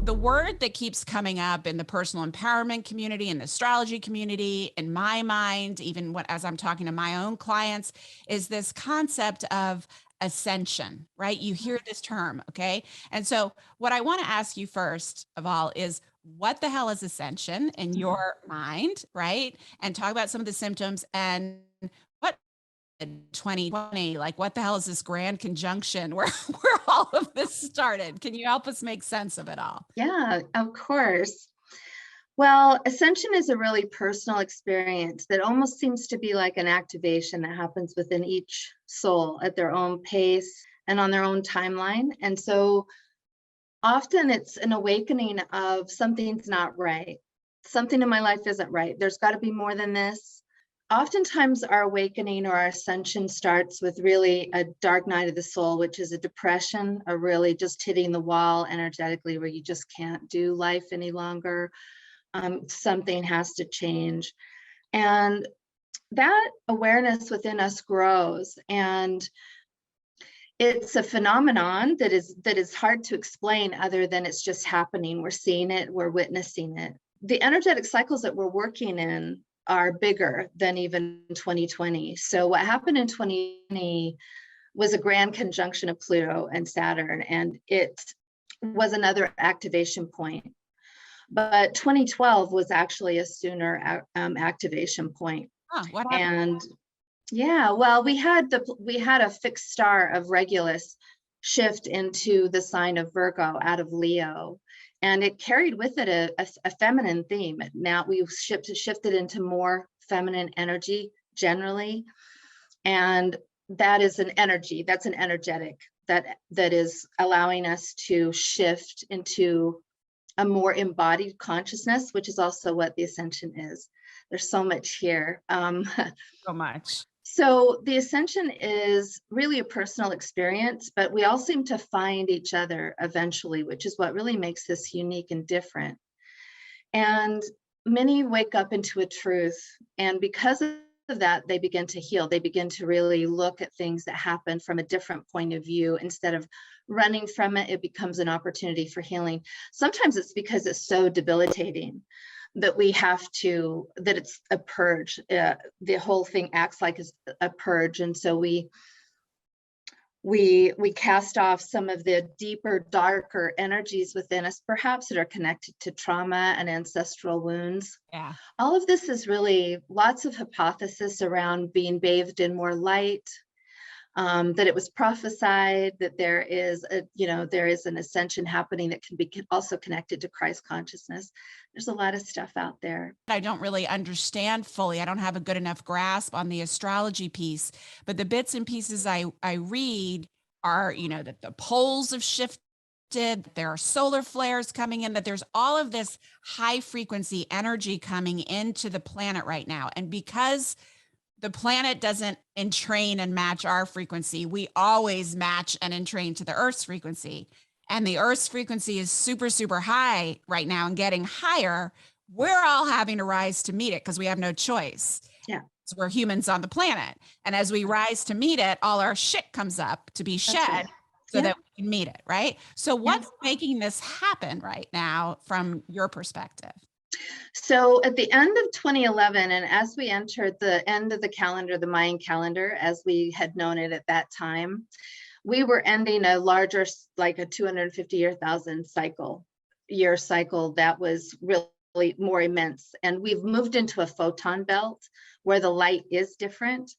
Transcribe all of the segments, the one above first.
the word that keeps coming up in the personal empowerment community, in the astrology community, in my mind, even as I'm talking to my own clients, is this concept of ascension, right? You hear this term, okay? And so what I want to ask you first of all is, what the hell is ascension in your mind, right? And talk about some of the symptoms, and what in 2020, like what the hell is this grand conjunction where all of this started? Can you help us make sense of it all? Yeah, of course. Well, Ascension is a really personal experience that almost seems to be like an activation that happens within each soul at their own pace and on their own timeline. And so often it's an awakening of something's not right. Something in my life isn't right. There's got to be more than this. Oftentimes our awakening or our ascension starts with really a dark night of the soul, which is a depression, a really just hitting the wall energetically where you just can't do life any longer. Something has to change. And that awareness within us grows, and it's a phenomenon that is hard to explain other than it's just happening. We're seeing it, we're witnessing it. The energetic cycles that we're working in are bigger than even 2020. So what happened in 2020 was a grand conjunction of Pluto and Saturn, and it was another activation point. But 2012 was actually a sooner activation point. Huh, what happened? And yeah, well, we had a fixed star of Regulus shift into the sign of Virgo out of Leo, and it carried with it a feminine theme. Now we've shifted into more feminine energy generally, and that is an energy. That's an energetic that is allowing us to shift into a more embodied consciousness, which is also what the ascension is. There's so much here. So much. So the ascension is really a personal experience, but we all seem to find each other eventually, which is what really makes this unique and different. And many wake up into a truth, and because of that, they begin to heal. They begin to really look at things that happen from a different point of view. Instead of running from it, it becomes an opportunity for healing. Sometimes it's because it's so debilitating that that it's a purge. The whole thing acts like it's a purge. And so we cast off some of the deeper, darker energies within us, perhaps that are connected to trauma and ancestral wounds. Yeah. All of this is really lots of hypothesis around being bathed in more light, that it was prophesied that there is an ascension happening that can be also connected to Christ consciousness. There's a lot of stuff out there. I don't really understand fully. I don't have a good enough grasp on the astrology piece, but the bits and pieces I read are, that the poles have shifted, there are solar flares coming in, that there's all of this high frequency energy coming into the planet right now. And because the planet doesn't entrain and match our frequency, we always match and entrain to the Earth's frequency. And the Earth's frequency is super, super high right now and getting higher. We're all having to rise to meet it because we have no choice. Yeah. So we're humans on the planet. And as we rise to meet it, all our shit comes up to be shed right. so that we can meet it, right? So what's Yeah. making this happen right now from your perspective? So at the end of 2011, and as we entered the end of the calendar, the Mayan calendar, as we had known it at that time, we were ending a larger, like a 250,000 year cycle that was really more immense. And we've moved into a photon belt where the light is different.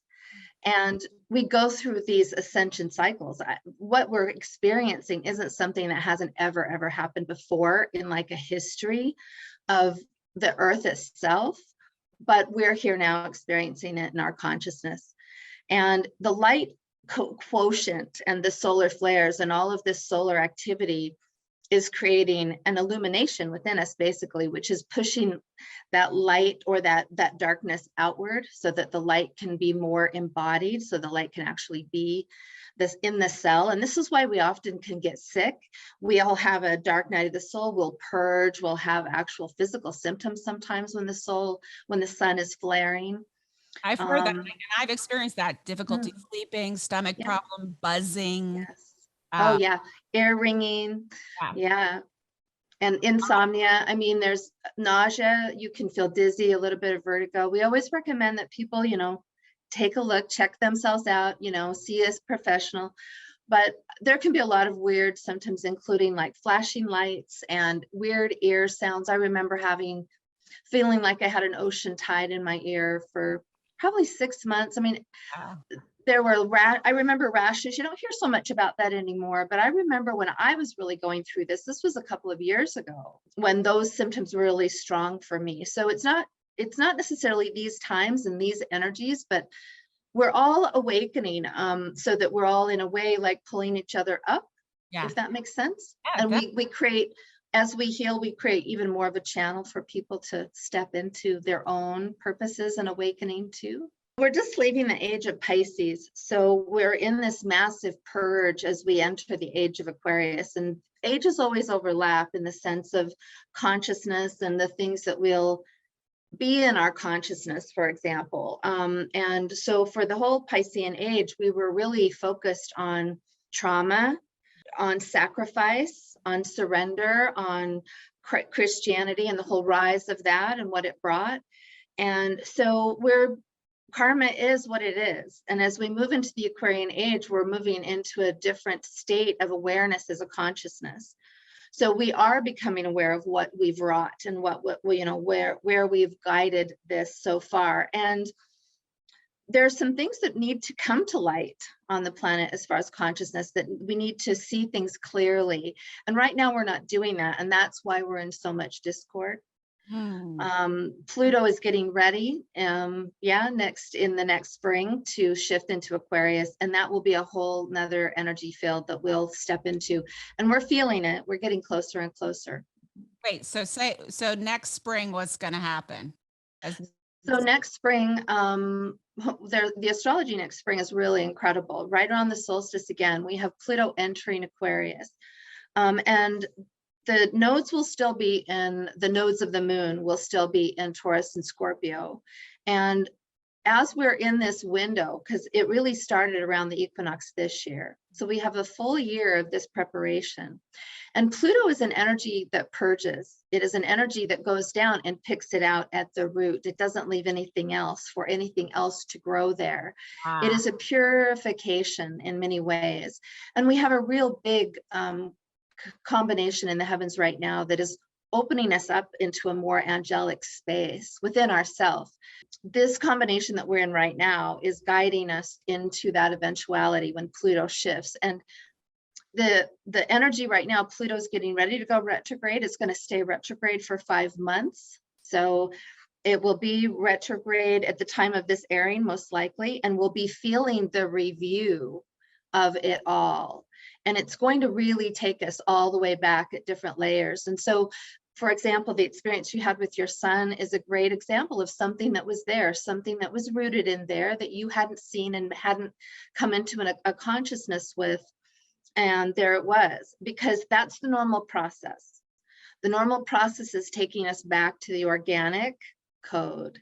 And we go through these ascension cycles. What we're experiencing isn't something that hasn't ever happened before in like a history of the Earth itself, but we're here now experiencing it in our consciousness. And the light quotient and the solar flares and all of this solar activity is creating an illumination within us, basically, which is pushing that light or that darkness outward so that the light can be more embodied, so the light can actually be this in the cell. And this is why we often can get sick. We all have a dark night of the soul. We'll purge, we'll have actual physical symptoms sometimes when the sun is flaring. I've heard that, and I've experienced that: difficulty sleeping, stomach Yeah. problem, buzzing. Yes. Oh yeah, ear ringing. Yeah. Yeah. and insomnia. I mean, there's nausea, you can feel dizzy, a little bit of vertigo. We always recommend that people, take a look, check themselves out, see a professional. But there can be a lot of weird symptoms, including like flashing lights and weird ear sounds. I remember feeling like I had an ocean tide in my ear for probably 6 months. I mean, Wow. I remember rashes. You don't hear so much about that anymore, but I remember when I was really going through this was a couple of years ago when those symptoms were really strong for me. So it's not necessarily these times and these energies, but we're all awakening, so that we're all in a way like pulling each other up, Yeah. if that makes sense. Yeah, And good. we create, as we heal, we create even more of a channel for people to step into their own purposes and awakening too. We're just leaving the age of Pisces. So we're in this massive purge as we enter the age of Aquarius. And ages always overlap in the sense of consciousness and the things that we'll be in our consciousness, for example. And so for the whole Piscean age, we were really focused on trauma, on sacrifice, on surrender, on Christianity and the whole rise of that and what it brought. And so karma is what it is. And as we move into the Aquarian age, we're moving into a different state of awareness as a consciousness. So we are becoming aware of what we've wrought and what where we've guided this so far. And there's some things that need to come to light on the planet as far as consciousness, that we need to see things clearly. And right now we're not doing that. And that's why we're in so much discord. Pluto is getting ready, in the next spring to shift into Aquarius, and that will be a whole nother energy field that we'll step into, and we're feeling it. We're getting closer and closer. Wait, so next spring, what's going to happen? So next spring, the astrology next spring is really incredible. Right around the solstice again, we have Pluto entering Aquarius, and the nodes will still be the nodes of the moon will still be in Taurus and Scorpio. And as we're in this window, because it really started around the equinox this year, so we have a full year of this preparation. And Pluto is an energy that purges. It is an energy that goes down and picks it out at the root. It doesn't leave anything else for anything else to grow there. It is a purification in many ways. And we have a real big combination in the heavens right now that is opening us up into a more angelic space within ourselves. This combination that we're in right now is guiding us into that eventuality when Pluto shifts. And the energy right now, Pluto's getting ready to go retrograde. It's going to stay retrograde for 5 months. So it will be retrograde at the time of this airing, most likely, and we'll be feeling the review of it all. And it's going to really take us all the way back at different layers. And so, for example, the experience you had with your son is a great example of something that was there, something that was rooted in there that you hadn't seen and hadn't come into a consciousness with. And there it was, because that's the normal process. The normal process is taking us back to the organic code.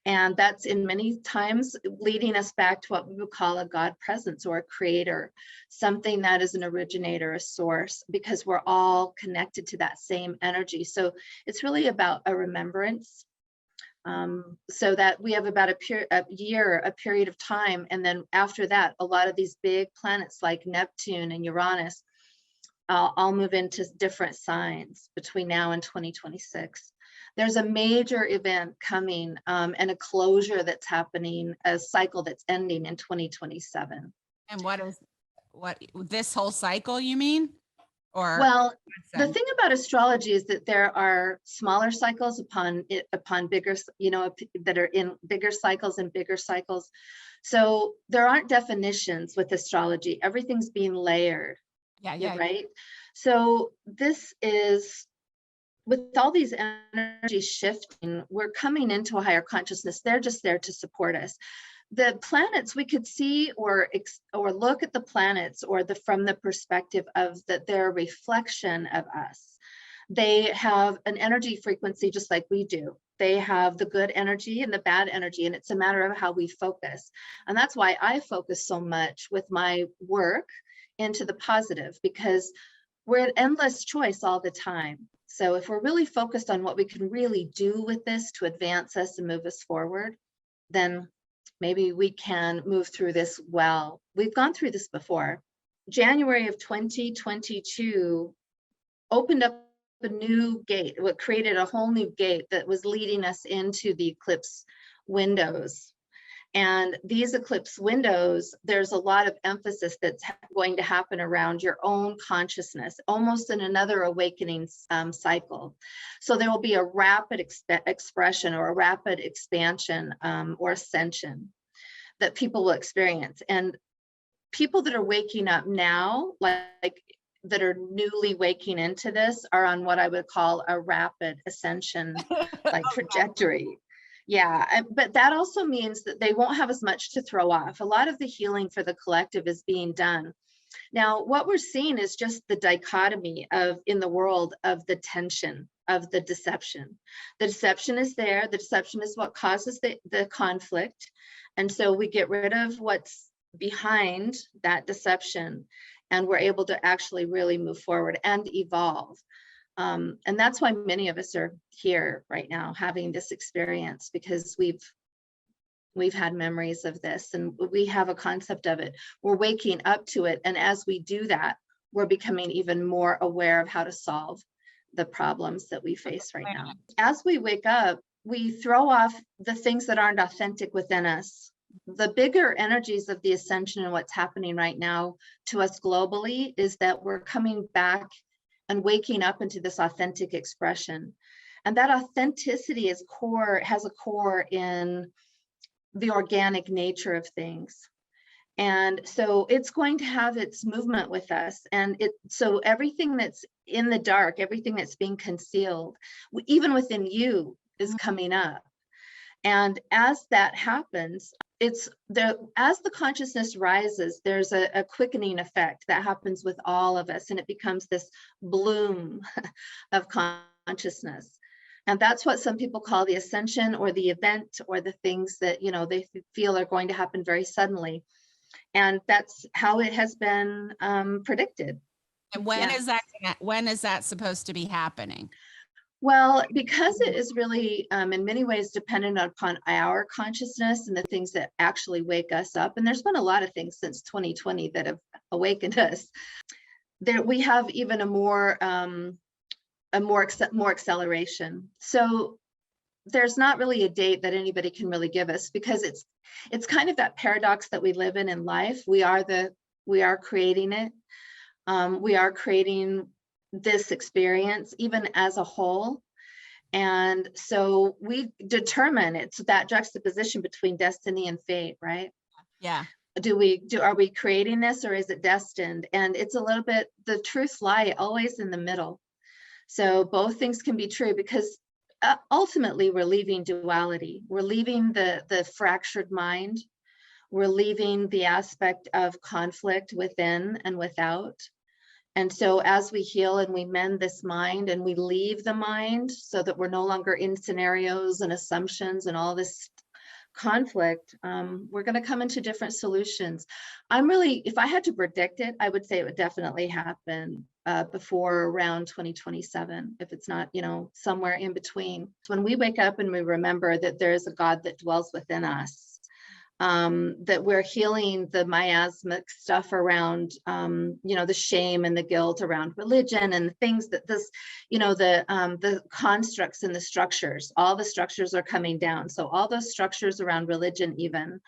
And that's in many times leading us back to what we would call a God presence or a creator, something that is an originator, a source, because we're all connected to that same energy. So it's really about a remembrance, so that we have about a period of time. And then after that, a lot of these big planets like Neptune and Uranus, all move into different signs between now and 2026. There's a major event coming, and a closure that's happening, a cycle that's ending in 2027. And what this whole cycle, you mean? Or well, the thing about astrology is that there are smaller cycles upon bigger, that are in bigger cycles and bigger cycles. So there aren't definitions with astrology. Everything's being layered. Yeah. Right. So this is, with all these energies shifting, we're coming into a higher consciousness. They're just there to support us. The planets, we could see or look at the planets from the perspective of that they're a reflection of us. They have an energy frequency just like we do. They have the good energy and the bad energy, and it's a matter of how we focus. And that's why I focus so much with my work into the positive, because we're at endless choice all the time. So if we're really focused on what we can really do with this to advance us and move us forward, then maybe we can move through this well. We've gone through this before. January of 2022 opened up a new gate, what created a whole new gate that was leading us into the eclipse windows. And these eclipse windows, there's a lot of emphasis that's going to happen around your own consciousness, almost in another awakening cycle. So there will be a rapid expression or a rapid expansion or ascension that people will experience. And people that are waking up now, like that are newly waking into this, are on what I would call a rapid ascension like trajectory. Yeah, but that also means that they won't have as much to throw off. A lot of the healing for the collective is being done. Now, what we're seeing is just the dichotomy of in the world of the tension of the deception. The deception is there. The deception is what causes the conflict. And so we get rid of what's behind that deception, and we're able to actually really move forward and evolve. And that's why many of us are here right now having this experience, because we've had memories of this and we have a concept of it. We're waking up to it. And as we do that, we're becoming even more aware of how to solve the problems that we face right now. As we wake up, we throw off the things that aren't authentic within us. The bigger energies of the ascension and what's happening right now to us globally is that we're coming back and waking up into this authentic expression. And that authenticity has a core in the organic nature of things. And so it's going to have its movement with us. And so everything that's in the dark, everything that's being concealed, even within you, is coming up. And as that happens, as the consciousness rises, there's a quickening effect that happens with all of us, and it becomes this bloom of consciousness. And that's what some people call the ascension, or the event, or the things that they feel are going to happen very suddenly. And that's how it has been predicted. And when is that supposed to be happening? Well, because it is really, in many ways, dependent upon our consciousness and the things that actually wake us up. And there's been a lot of things since 2020 that have awakened us. There, we have even a more acceleration. So there's not really a date that anybody can really give us, because it's kind of that paradox that we live in life. We are creating it. We are creating this experience even as a whole. And so we determine, it's that juxtaposition between destiny and fate, right? Yeah. Are we creating this, or is it destined? And it's a little bit, the truths lie always in the middle. So both things can be true, because ultimately we're leaving duality. We're leaving the fractured mind. We're leaving the aspect of conflict within and without. And so as we heal and we mend this mind and we leave the mind, so that we're no longer in scenarios and assumptions and all this conflict, we're going to come into different solutions. If I had to predict it, I would say it would definitely happen before around 2027, if it's not, somewhere in between. When we wake up and we remember that there is a God that dwells within us, that we're healing the miasmic stuff around, the shame and the guilt around religion, and the things that the constructs and the structures, all the structures are coming down. So all those structures around religion, even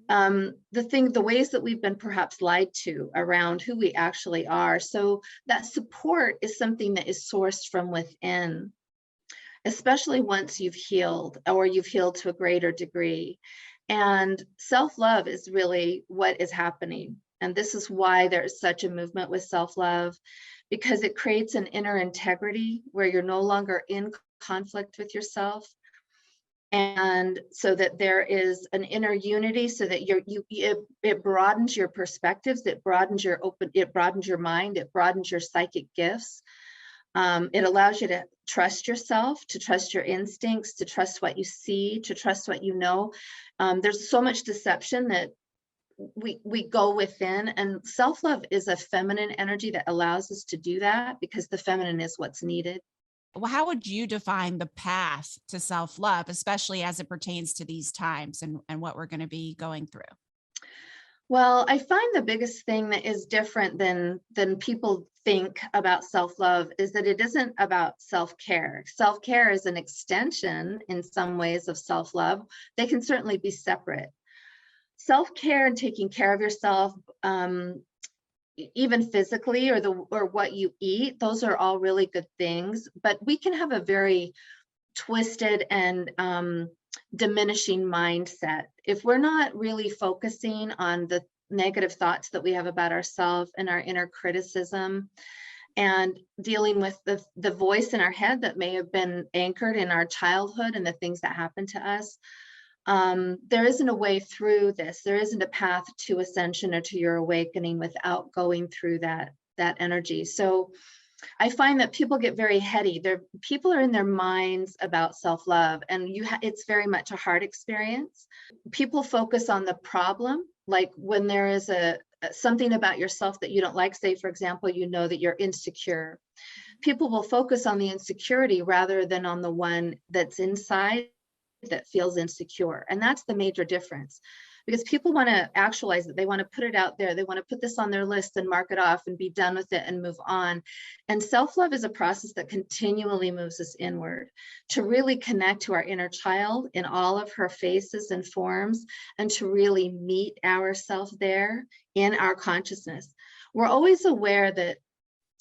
the ways that we've been perhaps lied to around who we actually are. So that support is something that is sourced from within, especially once you've healed, or you've healed to a greater degree. And self-love is really what is happening. And this is why there's such a movement with self-love, because it creates an inner integrity where you're no longer in conflict with yourself. And so that there is an inner unity, so that it broadens your perspectives, it broadens your mind, it broadens your psychic gifts. It allows you to trust yourself, to trust your instincts, to trust what you see, to trust what you know. There's so much deception that we go within, and self-love is a feminine energy that allows us to do that because the feminine is what's needed. Well, how would you define the path to self-love, especially as it pertains to these times and what we're going to be going through? Well, I find the biggest thing that is different than people think about self-love is that it isn't about self-care. Self-care is an extension in some ways of self-love. They can certainly be separate. Self-care and taking care of yourself, even physically, or what you eat, those are all really good things. But we can have a very twisted and diminishing mindset if we're not really focusing on the negative thoughts that we have about ourselves and our inner criticism, and dealing with the voice in our head that may have been anchored in our childhood and the things that happened to us. There isn't a way through this. There isn't a path to ascension or to your awakening without going through that energy. So I find that people get very heady. People are in their minds about self-love, and it's very much a heart experience. People focus on the problem, like when there is something about yourself that you don't like. Say, for example, you know that you're insecure. People will focus on the insecurity rather than on the one that's inside that feels insecure. And that's the major difference, because people want to actualize it. They want to put it out there. They want to put this on their list and mark it off and be done with it and move on. And self-love is a process that continually moves us inward to really connect to our inner child in all of her faces and forms, and to really meet ourselves there in our consciousness. We're always aware that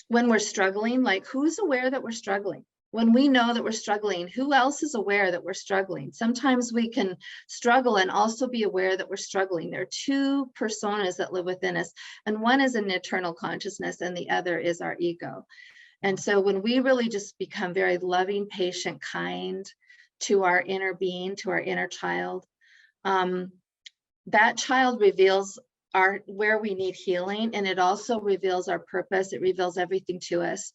when we're struggling, like, who's aware that we're struggling? When we know that we're struggling, who else is aware that we're struggling? Sometimes we can struggle and also be aware that we're struggling. There are two personas that live within us, and one is an eternal consciousness and the other is our ego. And so when we really just become very loving, patient, kind to our inner being, to our inner child, that child reveals where we need healing, and it also reveals our purpose. It reveals everything to us.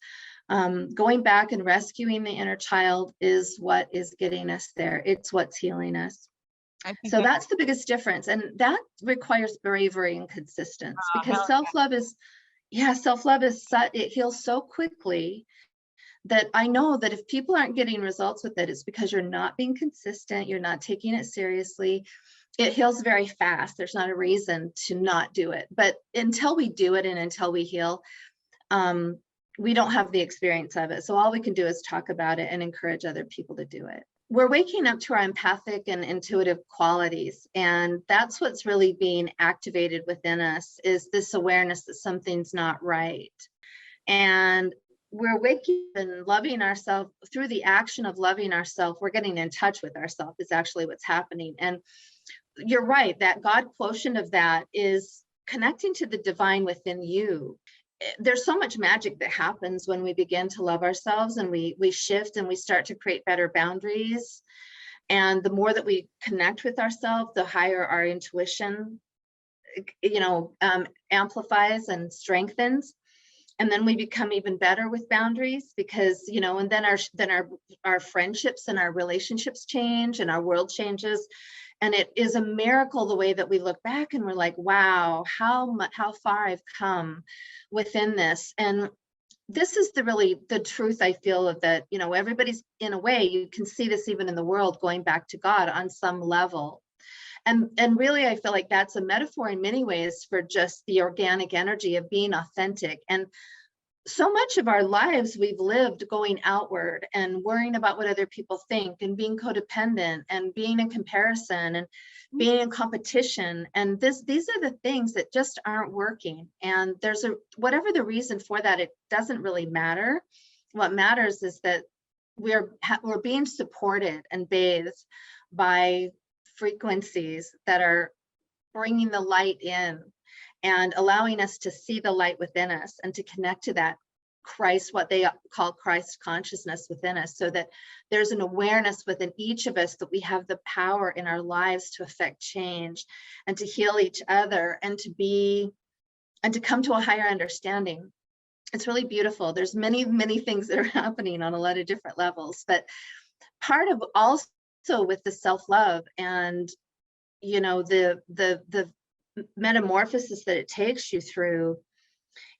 Going back and rescuing the inner child is what is getting us there. It's what's healing us. So that's the biggest difference. And that requires bravery and consistency, because self-love is it heals so quickly that I know that if people aren't getting results with it, it's because you're not being consistent. You're not taking it seriously. It heals very fast. There's not a reason to not do it. But until we do it and until we heal, we don't have the experience of it. So all we can do is talk about it and encourage other people to do it. We're waking up to our empathic and intuitive qualities. And that's what's really being activated within us, is this awareness that something's not right. And we're waking and loving ourselves through the action of loving ourselves. We're getting in touch with ourselves is actually what's happening. And you're right, that God quotient of that is connecting to the divine within you. There's so much magic that happens when we begin to love ourselves, and we shift and we start to create better boundaries. And the more that we connect with ourselves, the higher our intuition, amplifies and strengthens. And then we become even better with boundaries, because, and then our friendships and our relationships change and our world changes. And it is a miracle the way that we look back and we're like, wow, how far I've come within this. And this is the truth, I feel, of that, everybody's, in a way, you can see this even in the world, going back to God on some level. And really, I feel like that's a metaphor in many ways for just the organic energy of being authentic. And so much of our lives we've lived going outward and worrying about what other people think, and being codependent and being in comparison and being in competition. And these are the things that just aren't working. And whatever the reason for that, it doesn't really matter. What matters is that we're being supported and bathed by frequencies that are bringing the light in and allowing us to see the light within us and to connect to that Christ, what they call Christ consciousness within us, so that there's an awareness within each of us that we have the power in our lives to affect change and to heal each other and to come to a higher understanding. It's really beautiful. There's many, many things that are happening on a lot of different levels, but part of also with the self-love and the metamorphosis that it takes you through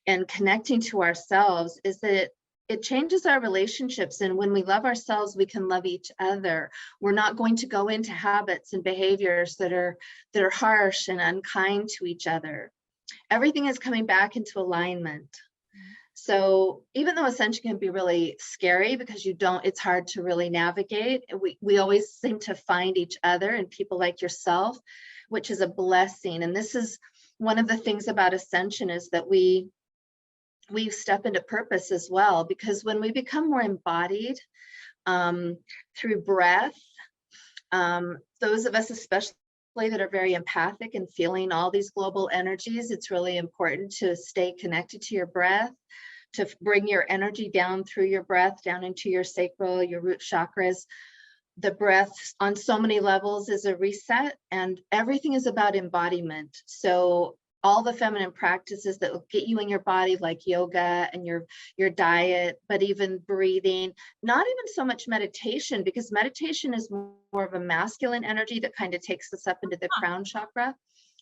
and connecting to ourselves is that it changes our relationships. And when we love ourselves, we can love each other. We're not going to go into habits and behaviors that are harsh and unkind to each other. Everything is coming back into alignment. So even though Ascension can be really scary because it's hard to really navigate, we always seem to find each other and people like yourself, which is a blessing. And this is one of the things about Ascension, is that we step into purpose as well, because when we become more embodied through breath, those of us especially that are very empathic and feeling all these global energies, it's really important to stay connected to your breath, to bring your energy down through your breath, down into your sacral, your root chakras. The breath on so many levels is a reset, and everything is about embodiment. So all the feminine practices that will get you in your body, like yoga and your diet, but even breathing, not even so much meditation, because meditation is more of a masculine energy that kind of takes us up into the crown chakra.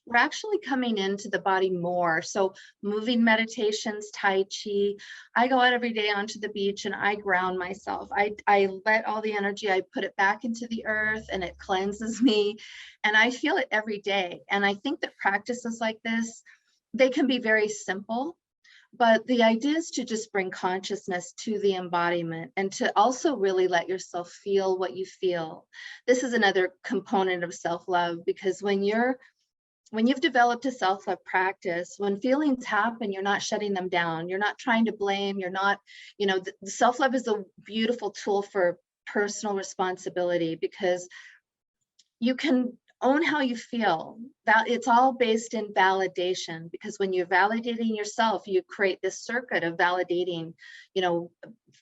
We're actually coming into the body more. So moving meditations, Tai Chi. I go out every day onto the beach and I ground myself. I let all the energy, I put it back into the earth, and it cleanses me. And I feel it every day. And I think that practices like this, they can be very simple, but the idea is to just bring consciousness to the embodiment and to also really let yourself feel what you feel. This is another component of self-love, because when you've developed a self-love practice, when feelings happen, you're not shutting them down. You're not trying to blame. You're not, the self-love is a beautiful tool for personal responsibility, because you can own how you feel. That it's all based in validation, because when you're validating yourself, you create this circuit of validating,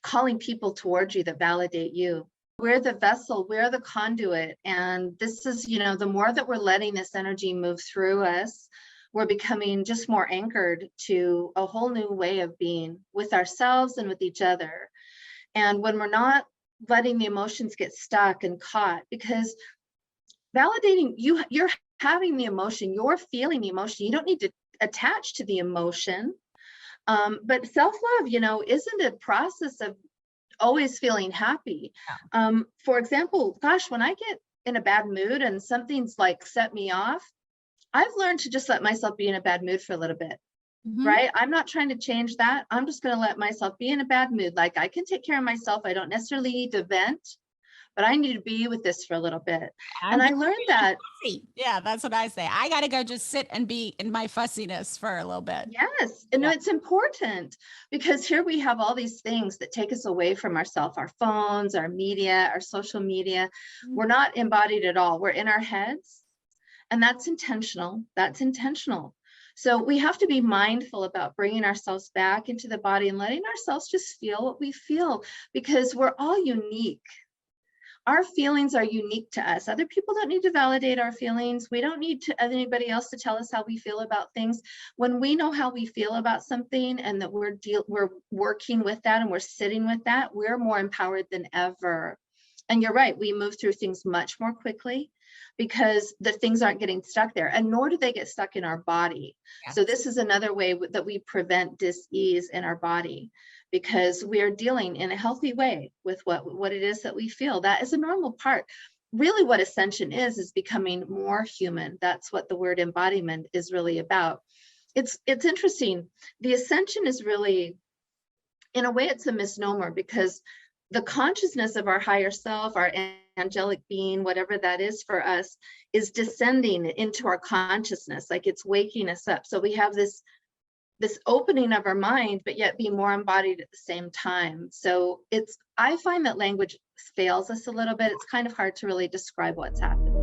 calling people towards you that validate you. We're the vessel, we're the conduit. And this is, the more that we're letting this energy move through us, we're becoming just more anchored to a whole new way of being with ourselves and with each other. And when we're not letting the emotions get stuck and caught, because validating, you're having the emotion, you're feeling the emotion, you don't need to attach to the emotion. But self-love, isn't a process of always feeling happy. For example, gosh, when I get in a bad mood and something's like set me off, I've learned to just let myself be in a bad mood for a little bit, right? I'm not trying to change that. I'm just going to let myself be in a bad mood. Like, I can take care of myself. I don't necessarily need to vent, but I need to be with this for a little bit. And I learned that. Yeah, that's what I say. I got to go just sit and be in my fussiness for a little bit. Yes. And it's important, because here we have all these things that take us away from ourselves, our phones, our media, our social media. We're not embodied at all. We're in our heads, and that's intentional. That's intentional. So we have to be mindful about bringing ourselves back into the body and letting ourselves just feel what we feel, because we're all unique. Our feelings are unique to us. Other people don't need to validate our feelings. We don't need anybody else to tell us how we feel about things. When we know how we feel about something, and that we're working with that and we're sitting with that, we're more empowered than ever. And you're right, we move through things much more quickly, because the things aren't getting stuck there, and nor do they get stuck in our body. Yes. So this is another way that we prevent dis-ease in our body, because we are dealing in a healthy way with what it is that we feel. That is a normal part. Really what Ascension is becoming more human. That's what the word embodiment is really about. It's interesting. The Ascension is really, in a way, it's a misnomer, because the consciousness of our higher self, our angelic being, whatever that is for us, is descending into our consciousness, like it's waking us up. So we have this opening of our mind, but yet be more embodied at the same time. So I find that language fails us a little bit. It's kind of hard to really describe what's happening.